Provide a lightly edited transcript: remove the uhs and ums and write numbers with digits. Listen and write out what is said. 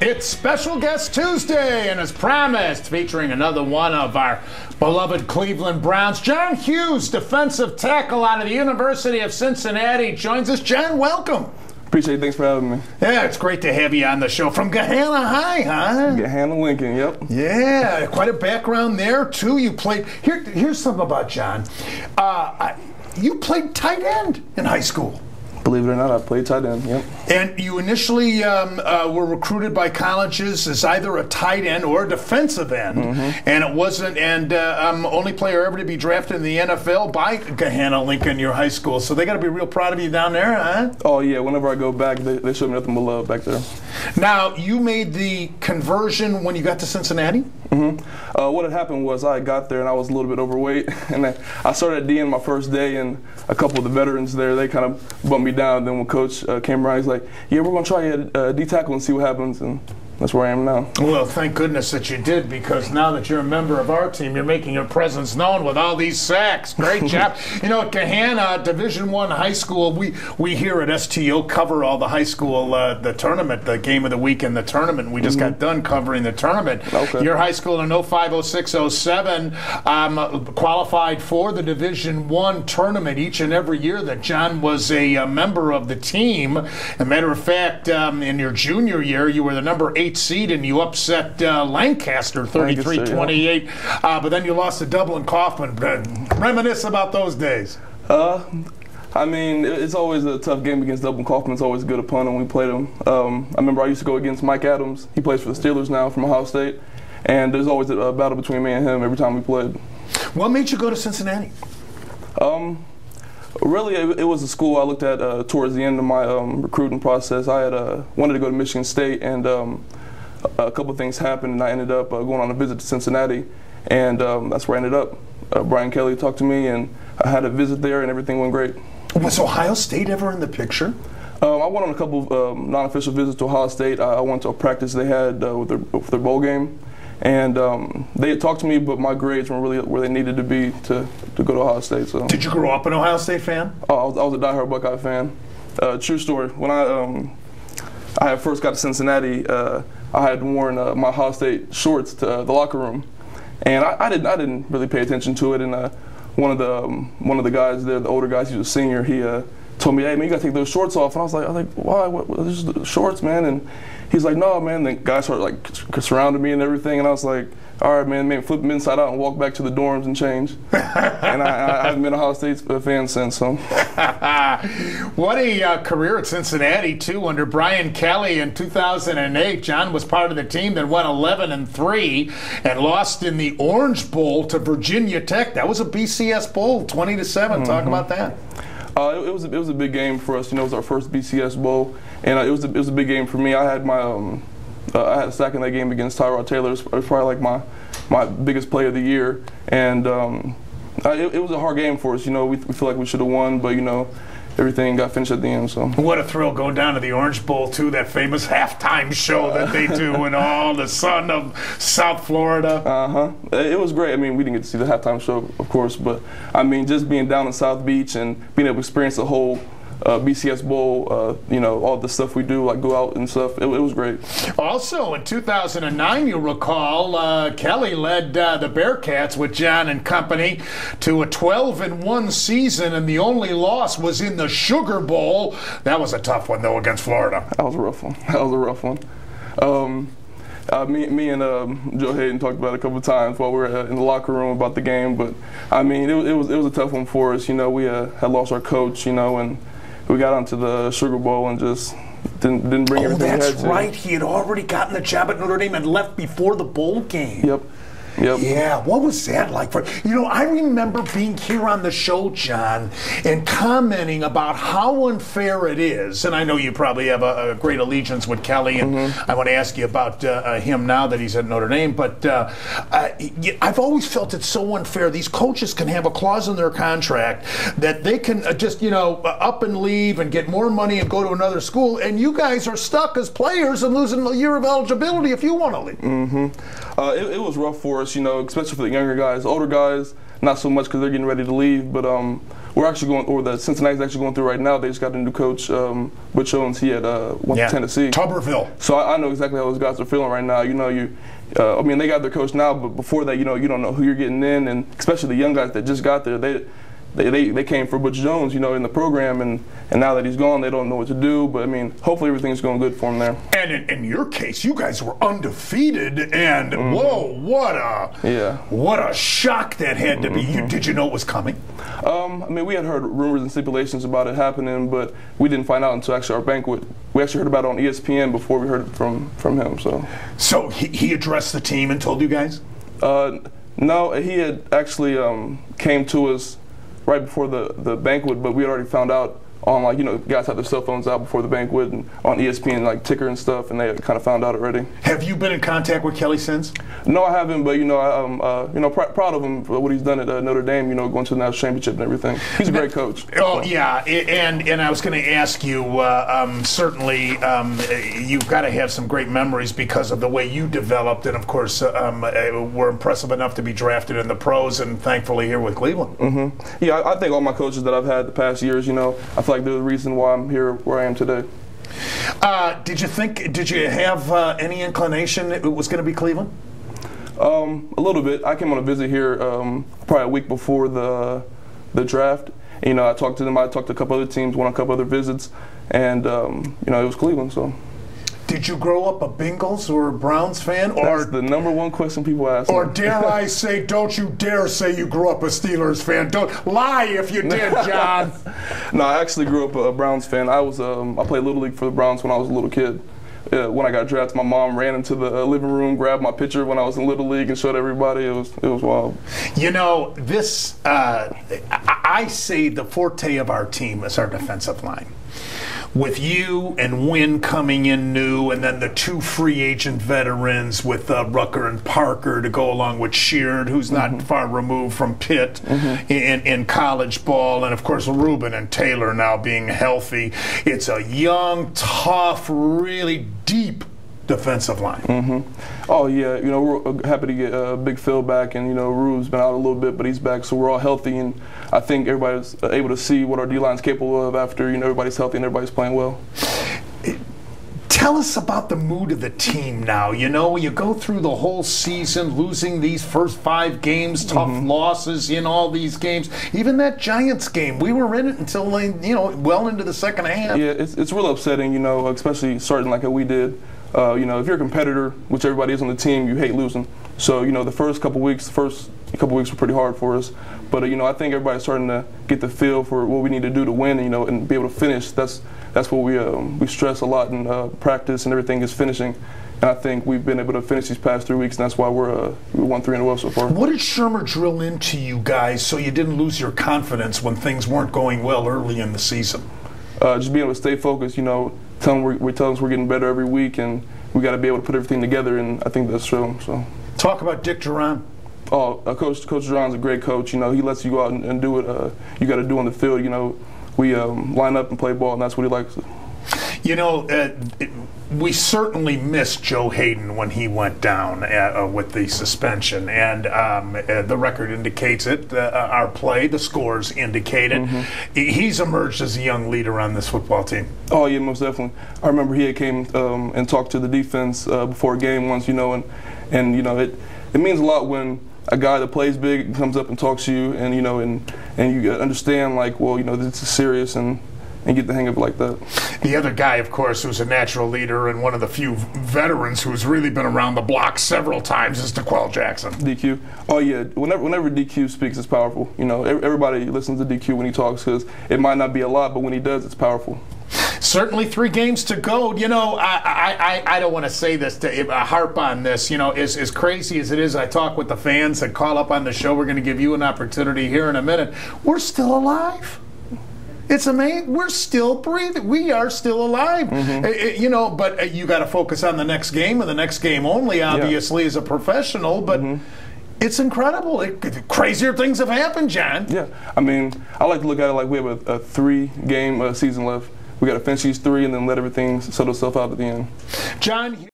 It's Special Guest Tuesday, and as promised, featuring another one of our beloved Cleveland Browns. John Hughes, defensive tackle out of the University of Cincinnati, joins us. John, welcome. Appreciate it. Thanks for having me. Yeah, it's great to have you on the show. From Gahanna High, huh? Gahanna, Lincoln, yep. Yeah, quite a background there, too. You played, here's something about John. You played tight end in high school. Believe it or not, I played tight end, yep. And you initially were recruited by colleges as either a tight end or a defensive end. And it wasn't, only player ever to be drafted in the NFL by Gahanna Lincoln, your high school. So they got to be real proud of you down there, huh? Oh, yeah. Whenever I go back, they show me nothing but love back there. Now, you made the conversion when you got to Cincinnati? What had happened was I got there and I was a little bit overweight. And I started at DN my first day, and a couple of the veterans there, they kind of bumped me down. Then when Coach came around, he's like, yeah, we're going to try you at D-tackle and see what happens. And that's where I am now. Well, thank goodness that you did, because now that you're a member of our team, you're making your presence known with all these sacks. Great job. You know, at Gahanna, Division I high school, we here at STO cover all the high school, the tournament, the game of the week in the tournament. We just got done covering the tournament. Okay. Your high school in 05, 06, 07 qualified for the Division I tournament each and every year that John was a member of the team. As a matter of fact, in your junior year, you were the number 8 seed and you upset Lancaster 33-28, but then you lost to Dublin Kaufman. Reminisce about those days. I mean, it's always a tough game against Dublin Kaufman. It's always a good opponent when we played him. I remember I used to go against Mike Adams. He plays for the Steelers now from Ohio State, and there's always a battle between me and him every time we played. What made you go to Cincinnati? Really, it was a school I looked at towards the end of my recruiting process. I had wanted to go to Michigan State, and a couple of things happened, and I ended up going on a visit to Cincinnati, and that's where I ended up. Brian Kelly talked to me, and I had a visit there, and everything went great. Was Ohio State ever in the picture? I went on a couple of non-official visits to Ohio State. I went to a practice they had with their bowl game. And they had talked to me, but my grades weren't really where they needed to be to go to Ohio State. So. Did you grow up an Ohio State fan? Oh, I was a diehard Buckeye fan. True story. When I had first got to Cincinnati, I had worn my Ohio State shorts to the locker room, and I didn't really pay attention to it. And one of the guys there, the older guys, he was a senior. He told me, "Hey man, you gotta take those shorts off." And I was like, "Why? What this is the shorts, man?" And he's like, "No, man." The guys started like surrounding me and everything, and I was like, "All right, man, flip them inside out and walk back to the dorms and change." And I haven't been a Ohio State fan since. So, what a career at Cincinnati too under Brian Kelly in 2008. John was part of the team that went 11-3 and lost in the Orange Bowl to Virginia Tech. That was a BCS Bowl, 20-7. Talk about that. It was a big game for us. You know, it was our first BCS Bowl, and it was a big game for me. I had my I had a sack in that game against Tyrod Taylor. It was probably like my biggest play of the year, and it was a hard game for us. You know, we feel like we should have won, but you know, everything got finished at the end. So what a thrill going down to the Orange Bowl too, that famous halftime show that they do in all the sun of South Florida. It was great. I mean, we didn't get to see the halftime show, of course, but I mean, just being down in South Beach and being able to experience the whole BCS Bowl, you know, all the stuff we do, like go out and stuff, it was great. Also, in 2009, you'll recall, Kelly led the Bearcats with John and company to a 12-1 season, and the only loss was in the Sugar Bowl. That was a tough one, though, against Florida. That was a rough one. That was a rough one. Me and Joe Hayden talked about it a couple of times while we were in the locker room about the game, but I mean, it was a tough one for us. You know, we had lost our coach, you know, and we got onto the Sugar Bowl and just didn't bring everything we had to. That's right. He had already gotten the job at Notre Dame and left before the bowl game. Yep. Yeah, what was that like for you? Know, I remember being here on the show, John, and commenting about how unfair it is. And I know you probably have a great allegiance with Kelly, and I want to ask you about him now that he's at Notre Dame. But I've always felt it's so unfair. These coaches can have a clause in their contract that they can just, you know, up and leave and get more money and go to another school, and you guys are stuck as players and losing a year of eligibility if you want to leave. It was rough for us, you know, especially for the younger guys. Older guys, not so much because they're getting ready to leave. But we're actually going, or the Cincinnati's actually going through right now. They just got a new coach, Butch Owens. He had went to Tennessee. Tuberville. So I know exactly how those guys are feeling right now. You know, I mean, they got their coach now, but before that, you know, you don't know who you're getting in, and especially the young guys that just got there. They came for Butch Jones, you know, in the program, and now that he's gone, they don't know what to do. But I mean, hopefully everything's going good for him there. And in your case, you guys were undefeated, and whoa, what a shock that had to be. Did you know it was coming? I mean, we had heard rumors and stipulations about it happening, but we didn't find out until actually our banquet. We actually heard about it on ESPN before we heard it from him. So he addressed the team and told you guys? No, he had actually came to us right before the banquet, but we had already found out on, like, you know, guys had their cell phones out before the banquet and on ESPN, like ticker and stuff, and they had kind of found out already. Have you been in contact with Kelly since? No, I haven't, but you know, I'm proud of him for what he's done at Notre Dame. You know, going to the national championship and everything. He's a great coach. Oh yeah, and I was going to ask you. Certainly, you've got to have some great memories because of the way you developed, and of course, were impressive enough to be drafted in the pros, and thankfully here with Cleveland. Yeah, I think all my coaches that I've had the past years, you know, I feel like they're the reason why I'm here where I am today. Did you have any inclination it was going to be Cleveland? A little bit. I came on a visit here probably a week before the draft. You know, I talked to them. I talked to a couple other teams, went on a couple other visits, and you know, it was Cleveland. So. Did you grow up a Bengals or a Browns fan? Or that's the #1 question people ask. Or me. dare I say, don't you dare say you grew up a Steelers fan. Don't lie if you did, John. No, I actually grew up a Browns fan. I played Little League for the Browns when I was a little kid. When I got drafted, my mom ran into the living room, grabbed my picture when I was in Little League, and showed everybody. It was wild. You know, this I say the forte of our team is our defensive line. With you and Wynn coming in new, and then the 2 free agent veterans with Rucker and Parker to go along with Sheard, who's not far removed from Pitt in college ball, and of course Rubin and Taylor now being healthy. It's a young, tough, really deep defensive line. Oh yeah, you know, we're happy to get Big Phil back, and you know, Rube's been out a little bit, but he's back, so we're all healthy, and I think everybody's able to see what our D-line's capable of after, you know, everybody's healthy and everybody's playing well. Tell us about the mood of the team now. You know, you go through the whole season losing these first 5 games, tough losses in all these games. Even that Giants game, we were in it until, you know, well into the second half. Yeah, it's real upsetting, you know, especially starting like we did. You know, if you're a competitor, which everybody is on the team, you hate losing. So, you know, the first couple weeks were pretty hard for us. But, you know, I think everybody's starting to get the feel for what we need to do to win, you know, and be able to finish. That's what we stress a lot in practice, and everything is finishing. And I think we've been able to finish these past 3 weeks, and that's why we won 3 in a row so far. What did Shermer drill into you guys so you didn't lose your confidence when things weren't going well early in the season? Just being able to stay focused, you know, tell them we're getting better every week, and we got to be able to put everything together, and I think that's true. So, talk about Dick Duran. Oh, Coach Duran's a great coach. You know, he lets you go out and do what you got to do on the field. You know, we line up and play ball, and that's what he likes. You know, we certainly missed Joe Hayden when he went down with the suspension, and the record indicates it. Our play, the scores indicate it. He's emerged as a young leader on this football team. Oh yeah, most definitely. I remember he had came and talked to the defense before a game once, you know, and you know, it means a lot when a guy that plays big comes up and talks to you, and you know, and you understand, like, well, you know, this is serious, and get the hang of it like that. The other guy, of course, who's a natural leader and one of the few veterans who's really been around the block several times is DeQuell Jackson. DQ. Oh yeah, whenever DQ speaks, it's powerful. You know, everybody listens to DQ when he talks, because it might not be a lot, but when he does, it's powerful. Certainly 3 games to go. You know, I don't want to say this to harp on this. You know, as crazy as it is, I talk with the fans that call up on the show. We're going to give you an opportunity here in a minute. We're still alive. It's amazing. We're still breathing. We are still alive. You know, but you got to focus on the next game and the next game only, obviously, as a professional. But it's incredible. Crazier things have happened, John. Yeah. I mean, I like to look at it like we have a 3-game season left. We got to finish these 3 and then let everything settle itself out at the end. John.